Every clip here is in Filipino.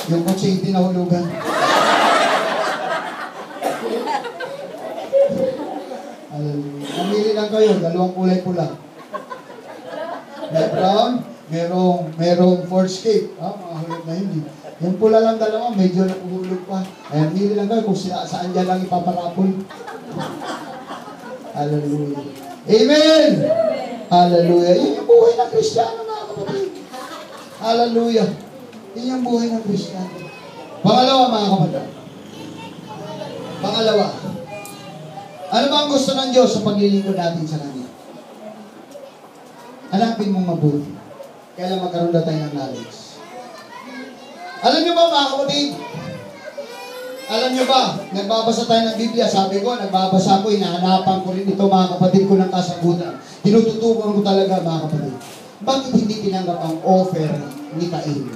Yung kotse hindi nahulugan. Namili lang kayo, dalawang kulay pula. May brown, merong Fordscape. Mga hulog na hindi. Yung pula lang dalawa, medyo napuhulog pa. Ayan, namili lang kayo kung saan dyan lang ipaparapol. Hallelujah. Amen! Hallelujah. Yun yung buhay ng Kristiyano, mga kapatid. Hallelujah. Yun yung buhay ng Kristiyano. Pangalawa, mga kapatid. Pangalawa. Ano ba ang gusto ng Diyos sa paglilingkod natin sa Kanya? Hanapin mong mabuti. Kailan magkaroon na tayo ng knowledge. Alam niyo ba, mga kapatid? Alam niyo ba, nagbabasa tayo ng Biblia, sabi ko, nagbabasa ko, hinahanapan ko rin ito, mga kapatid ko ng kasagutan. Tinututukan ko talaga, mga kapatid. Bakit hindi tinanggap ang offer ni Cain?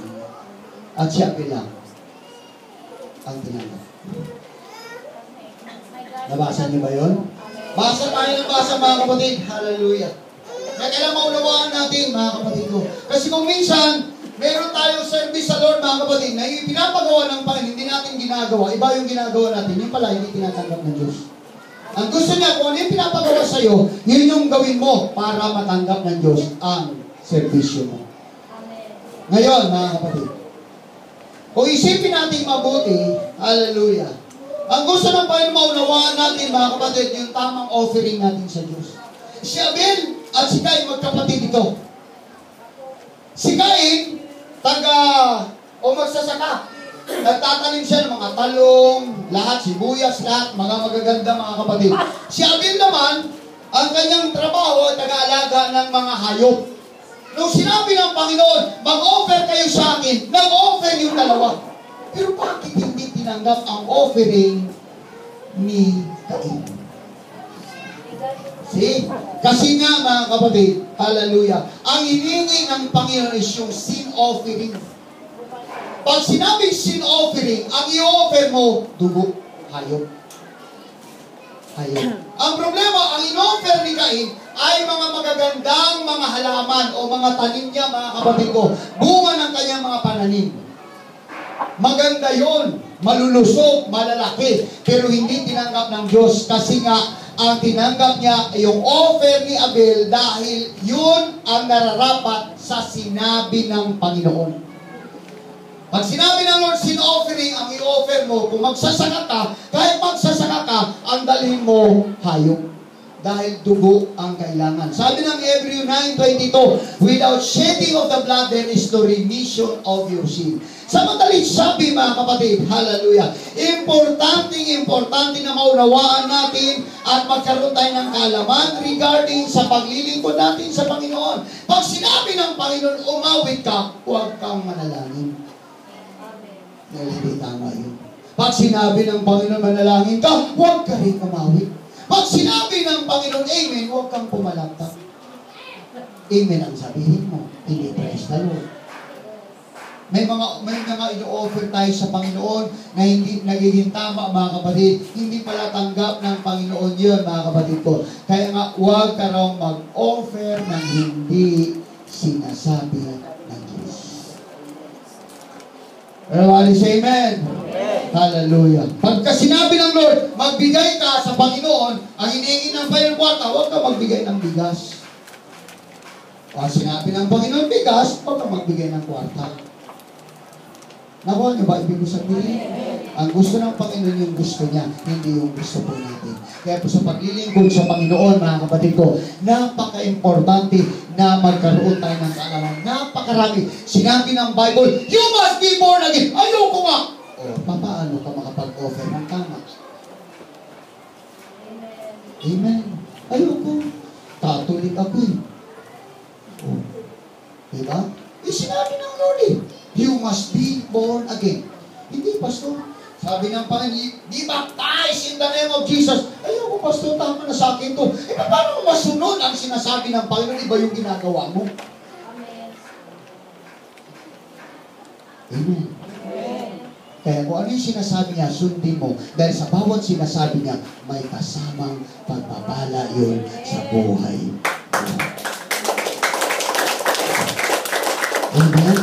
At siya bilang ang tinanggap. Nabasa niyo ba yun? Basa tayo ng basa, mga kapatid. Hallelujah. Kaya kailangan maunawaan natin, mga kapatid ko. Kasi kung minsan, meron tayong service sa Lord, mga kapatid, na yung pinapagawa ng Panginoon, hindi natin ginagawa. Iba yung ginagawa natin. Yung pala, hindi tinatanggap ng Diyos. Ang gusto niya, kung ano yung pinapagawa sa'yo, yun yung gawin mo para matanggap ng Diyos ang servisyo mo. Ngayon, mga kapatid, kung isipin natin mabuti, hallelujah, ang gusto ng Panginoon maunawaan natin, mga kapatid, yung tamang offering natin sa Diyos. Si Abel at si Cain, magkapatid ito. Si Cain, magsasaka. Nagtatanim siya ng mga talong, lahat, sibuyas, lahat, mga magaganda, mga kapatid. Si Abel naman, ang kanyang trabaho ay taga-alaga ng mga hayop. Nung sinabi ng Panginoon, mag-offer kayo sa akin, nag-offer yung dalawa. Pero bakit hindi tinanggap ang offering ni Cain? See? Kasi nga, mga kapatid, hallelujah, ang hiningi ng Panginoon is yung sin offering. Pag sinabing sin offering, ang i-offer mo, dugo, hayop. Hayop. Ang problema, ang in-offer ni Cain ay mga magagandang mga halaman o mga tanim niya, mga kapatid ko, bunga ng kanyang mga pananim. Maganda yon, malulusog, malalaki, pero hindi tinanggap ng Diyos kasi nga ang tinanggap niya ay yung offer ni Abel dahil yun ang nararapat sa sinabi ng Panginoon. Pag sinabi ng Lord, sin offering, ang i-offer mo, kung magsasaka ka, kahit magsasaka ka, ang dalhin mo hayop. Dahil dugo ang kailangan. Sabi ng Hebrew 9:22, without shedding of the blood, there is no remission of your sin. Sa madaling sabi, mga kapatid, hallelujah, importante na maunawaan natin at magkaroon tayo ng kaalaman regarding sa paglilingkod natin sa Panginoon. Pag sinabi ng Panginoon, umawit ka, huwag kang manalangin. Dahil hindi tama yun. Pag sinabi ng Panginoon, manalangin ka, huwag ka rin umawit. Pag sinabi ng Panginoon, amen, huwag kang pumalakpak. Amen ang sabihin mo. Hindi praise the Lord. May mga ino-offer tayo sa Panginoon na hindi nagiging tama, mga kapatid. Hindi pala tanggap ng Panginoon yun, mga kapatid ko. Kaya nga, huwag ka raw mag-offer ng hindi sinasabi ng Diyos. Everybody say amen. Hallelujah. Pagka sinabi ng Lord, magbigay ka sa Panginoon, ang hinihingi ng fire kwarta, huwag ka magbigay ng bigas. Pag sinabi ng Panginoon bigas, huwag ka magbigay ng kwarta. Nakuha niyo ba ibig sabihin? Ang gusto ng Panginoon yung gusto niya, hindi yung gusto po natin. Kaya po sa paglilingkod sa Panginoon, mga kapatid ko, napaka-importante na magkaroon tayo ng kaalaman. Napakarami. Sinabi ng Bible, you must be born again. Ayoko nga. O, paano ka makapag-offer ng tama? Amen. Ayoko. Catholic ako eh. O, diba? Sinabi ng Lord eh. You must be born again. Hindi, Pastor. Sabi ng Panginoon, be baptized in the name of Jesus. Ayoko, Pastor, tama na sa akin to. Paano mo masunod ang sinasabi ng Panginoon? Iba yung ginagawa mo. Amen. Amen. Kaya kung ano yung sinasabi niya, sundin mo. Dahil sa bawat sinasabi niya, may kasamang pagpapala yun sa buhay mo. Amen.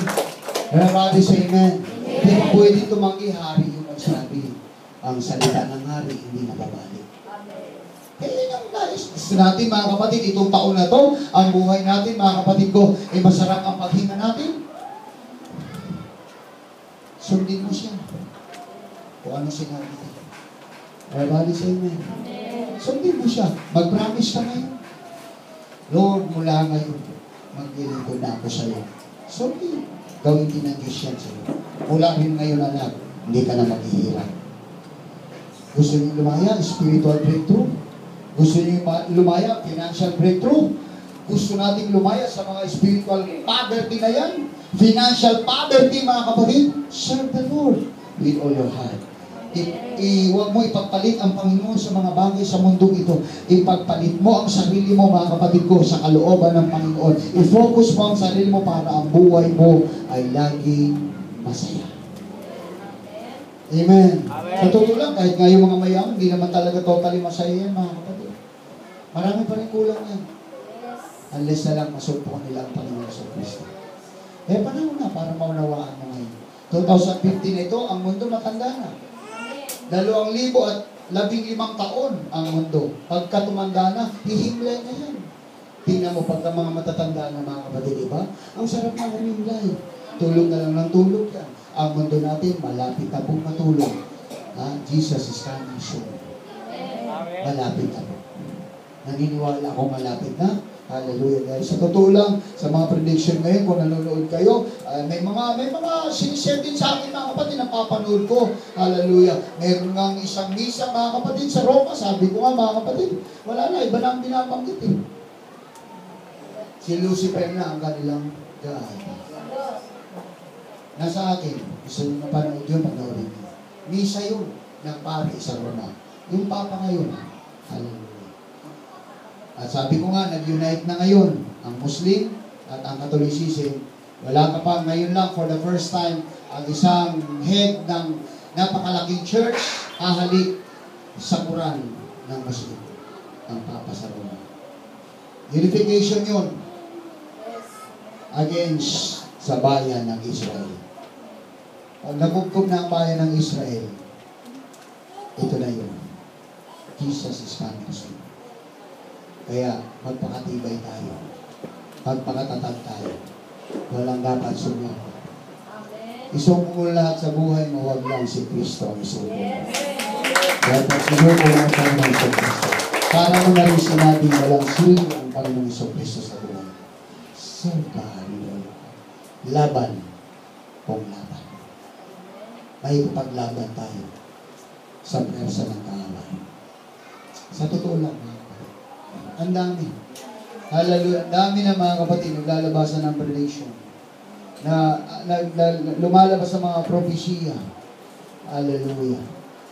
Everybody say amen. Amen. Ang pwede tumanggi, hari yung magsabi. Ang salita ng hari, hindi mababalik. Kaya yung guys, gusto natin mga kapatid, itong taon na to, ang buhay natin mga kapatid ko, ay masarap ang paghinga natin. Sundin mo siya. Kung ano sinabi niya. Everybody say amen. Sundin mo siya. Mag-promise ka ngayon. Lord, mula ngayon, maglilingkod na ako sa iyo. Sundin. Gawin din ng Diyos yan sa iyo. Mula rin ngayon, anak, hindi ka na maghihirap. Gusto niyo lumaya? Spiritual breakthrough. Gusto niyo lumaya? Financial breakthrough. Gusto nating lumaya sa mga spiritual poverty na yan. Financial poverty, mga kapatid. Serve the Lord with all your heart. Huwag mo ipagpalit ang Panginoon sa mga bagay sa mundong ito. Ipagpalit mo ang sarili mo, mga kapatid ko, sa kalooban ng Panginoon. I-focus mo ang sarili mo para ang buhay mo ay laging masaya. Amen. Sa totoo lang, kahit nga yung mga mayaman, hindi naman talaga totally masaya yan, mga kapatid. Marami pa rin kulang yan. Unless na lang masupok nila ang Panginoon sa Kristo. Panahon na para maunawaan mo ngayon. 2015 na ito, ang mundo matanda na. 2015 taon ang mundo. Pagka tumanda na, hihimlay na yan. Tingnan mo pagka mga matatanda na mga kapatid, diba? Ang sarap na humimlay. Tulog na lang ng tulog yan. Ang mundo natin, malapit na pong matulog. Jesus is coming soon. Malapit na po. Naniniwala ako malapit na. Hallelujah. Dahil sa totoo lang, sa mga prediction ngayon, kung nanonood kayo, may mga sinishare din sa akin mga kapatid na papanood ko. Hallelujah. Meron nga isang misa mga kapatid sa Roma. Sabi ko nga mga kapatid, wala na, iba na ang binabanggit eh. Si Lucifer na ang kanilang God. Nasa akin, gusto nyo mapanood yun, panoorin nyo. Misa yun ng pari sa Roma. Yung Papa ngayon. Hallelujah. At sabi ko nga, nag-unite na ngayon ang Muslim at ang Catholicism. Wala ka pa, ngayon lang for the first time, ang isang head ng napakalaking church hahalik sa Quran ng Muslim, ang Papa sa Roma. Unification yun against sa bayan ng Israel. Pag nagugkog na ang bayan ng Israel, ito na yun. Jesus is coming soon. Kaya, magpakatibay tayo. Magpakatatag tayo. Walang dapat sumako. Isuko mo lahat sa buhay mo, huwag lang si Kristo ang isuko mo. Kaya pag sinuko lang tayo ng Iso Kristo. Para mo na rin sinabi, walang sili ang Panginoong Iso Kristo sa buhay. Serve God, Lord. Laban. Kung laban. May ipaglaban tayo sa pwersa ng kaaway. Sa totoo lang, ang dami. Hallelujah. Ang dami na mga kapatid, naglalabasan ng revelation. Na lumalabas sa mga propesya. Hallelujah.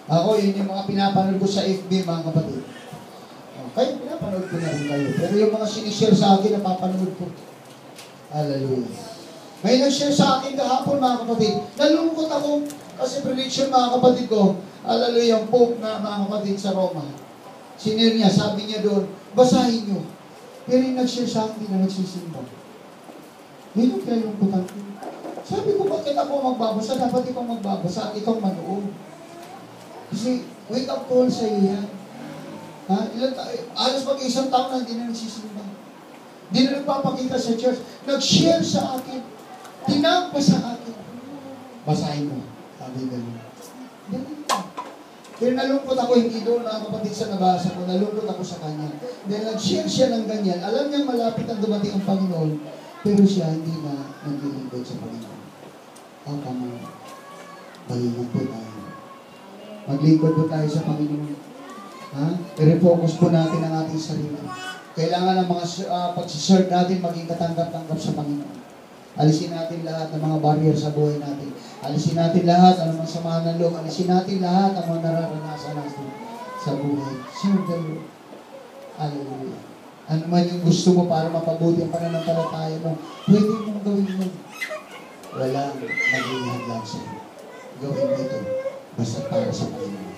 Ako, yun yung mga pinapanood ko sa FB, mga kapatid. Okay, pinapanood ko na rin kayo. Pero yung mga sinishare sa akin, napapanood ko. Hallelujah. May nag-share sa akin kahapon, mga kapatid. Nalungkot ako kasi prediction, mga kapatid ko. Hallelujah, yung Pope na mga kapatid sa Roma. Sinir niya, sabi niya doon, basahin niyo. Pero yung nag-share sa akin, na nagsisimba. Yun yung kaya lungkutan ko. Sabi ko, bakit ako magbabasa? Dapat ikaw magbabasa at ikaw manood. Kasi, wake up call sa iyo yan. Alas mag-isang taon na hindi na nagsisimba. Hindi na nagpapakita sa church. Nag-share sa akin. Tinagpa sa akin. Basahin mo. Sabi ganun. Pero nalungkot ako, hindi doon mga kapatid sa nabasa ko, nalungkot ako sa kanya. Dahil nag-share siya ng ganyan, alam niya malapit ang dumating ang Panginoon, pero siya hindi na naglilingkod sa Panginoon. Ang kamang malingon po tayo. Maglingkod po tayo sa Panginoon. I-refocus po natin ang ating sarili. Kailangan ang mga pag-serve natin maging katanggap-tanggap sa Panginoon. Alisin natin lahat ng mga barrier sa buhay natin. Alisin natin lahat ang mga samahan ng loob. Alisin natin lahat ang mga nararanasan natin sa buhay. Serve the Lord. Hallelujah. Ano man yung gusto mo para mapabuti ang pananampalataya mo, pwede mong gawin mo. Walang mag-iingat lang sa'yo. Gawin mo ito. Basta para sa Panginoon.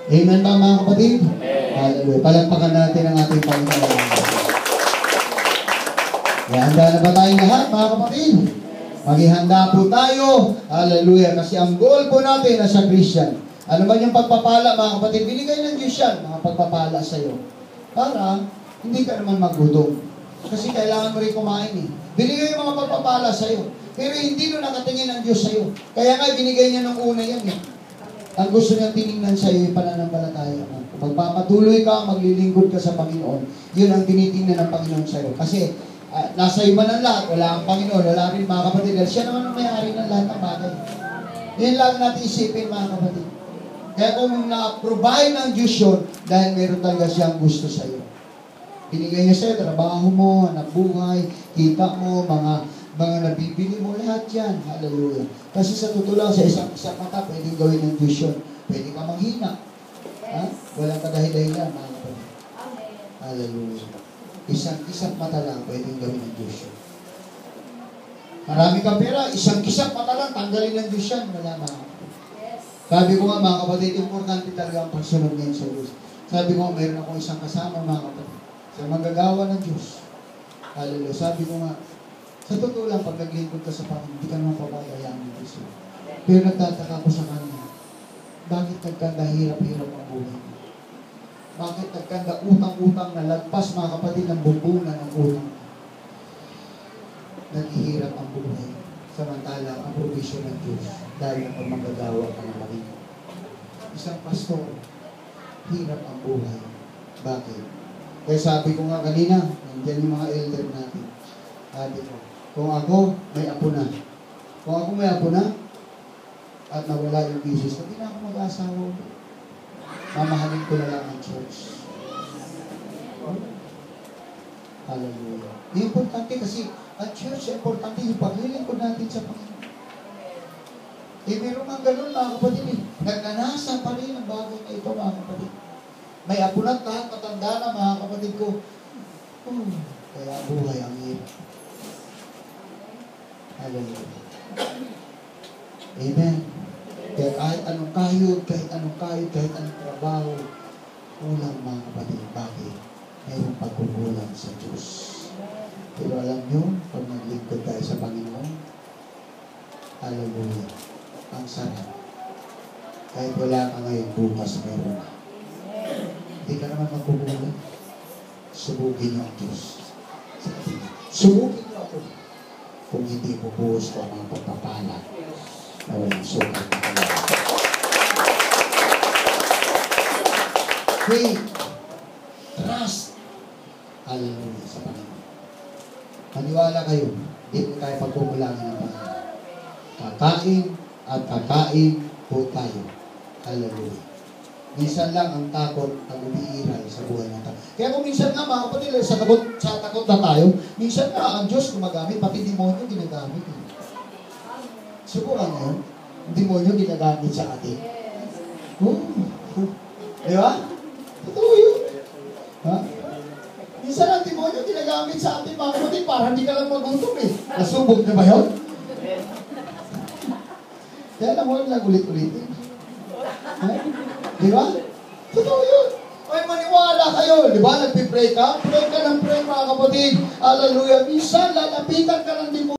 Amen ba mga kapatid? Hallelujah. Palampakan natin ang ating Panginoon. Handa na ba tayong lahat, mga kapatid? Maging handa po tayo. Hallelujah. Kasi ang goal po natin na sa Christian, ano man yung pagpapala, mga kapatid, binigay ng Diyos yan, mga pagpapala sa iyo. Para hindi ka naman magutom. Kasi kailangan mo rin kumain eh. Binigay yung mga pagpapala sa iyo. Pero hindi mo nakatingin ang Diyos sa iyo. Kaya nga binigay niya ng una yan eh. Ang gusto niyang tinignan sa iyo, pananampalataya mo. Kung magpapatuloy ka, maglilingkod ka sa Panginoon, yun ang tinitingnan ng Panginoon sa iyo. Kasi nasa iba ng lahat, wala ang Panginoon, wala rin mga kapatid. Siya naman ang may-ari ng lahat ng bagay. Yan lang natin isipin mga kapatid. Kaya kung na-provide ng Diyos yun, dahil meron talaga siyang gusto sa iyo. Binigay niya sa'yo, trabaho mo, anak buhay, kita mo, mga nabibili mo, lahat yan. Hallelujah. Kasi sa totoo lang, sa isang mata, pwedeng gawin ng Diyos yun. Pwede ka manghina. Ha? Walang kadahilahilan, mga kapatid. Hallelujah. Isang mata lang, pwedeng gawin ng Diyos yun. Marami kang pera, isang mata lang, tanggalin ng Diyos yan. Wala, mga kapatid. Sabi ko nga, mga kapatid, importante talaga ang pagsunod ngayon sa Diyos. Sabi ko nga, mayroon akong isang kasama, mga kapatid. Sa manggagawa ng Diyos. Hallelujah. Sabi ko nga, sa totoo lang, pag naglingkod ka sa Panginoon, hindi ka naman pabayayaan ng Diyos. Pero nagtataka ko sa Kanya, bakit nagkanda hirap-hirap ang buhay mo? Bakit nagkanda utang-utang na lagpas, mga kapatid, ng bumbunan ng utang? Naghihirap ang buhay. Samantala, ang provision ng Diyos dahil ang manggagawa ka ng Panginoon. Isang pastor, hirap ang buhay. Bakit? Kaya sabi ko nga kanina, nandiyan yung mga elder natin. Sabi ko, kung ako may apo na, at nawala yung business, hindi na ako mag-asawa. Mamahalin ko na lang ang church. Hallelujah. Importante kasi, ang church, importante yung paglilingkod natin sa Panginoon. Meron nga ganun, mga kapatid, nagnanasa pa rin ang bagay na ito, mga kapatid. May apo na, kahit matanda na, mga kapatid ko. Kaya buhay ang hirap. Hallelujah. Amen. Kaya kahit anong kayod, kahit anong trabaho, kulang, mga kapatid. Bakit? Mayroong pagkukulang sa Diyos. Pero alam nyo, pag naglingkod tayo sa Panginoon, hallelujah, ang sarap. Kahit wala ka ngayon, bukas meron na. Hindi ka naman magkukulang. Subukin nyo ang Diyos. Subukin nyo ako. Kung hindi bubuhos ko ang mga pagpapala na walang sukat na kailangan. Faith, trust, hallelujah sa Panginoon. Maniwala kayo, hindi po tayo pagpumulangin ng Panginoon. Kakain at kakain po tayo. Hallelujah. Minsan lang ang takot ang umiiral sa buhay natin. Kaya kung minsan nga, mga kapatid, sa takot na tayo, minsan nga ang Diyos gumagamit, pati demonyo ginagamit. Subukan nyo, demonyo ginagamit sa atin. Di ba? Totoo yun. Ha? Minsan ang demonyo ginagamit sa atin, mga kapatid, para hindi ka lang magutom eh. Nasubok na ba yun? Kaya lang mo lang ulit-ulitin. Di ba? Totoo yun. Ay, maniwala kayo. Di ba? Nagpipray ka? Pray ka ng pray, mga kapatid. Hallelujah. Minsan, lalapitan ka ng demonyo.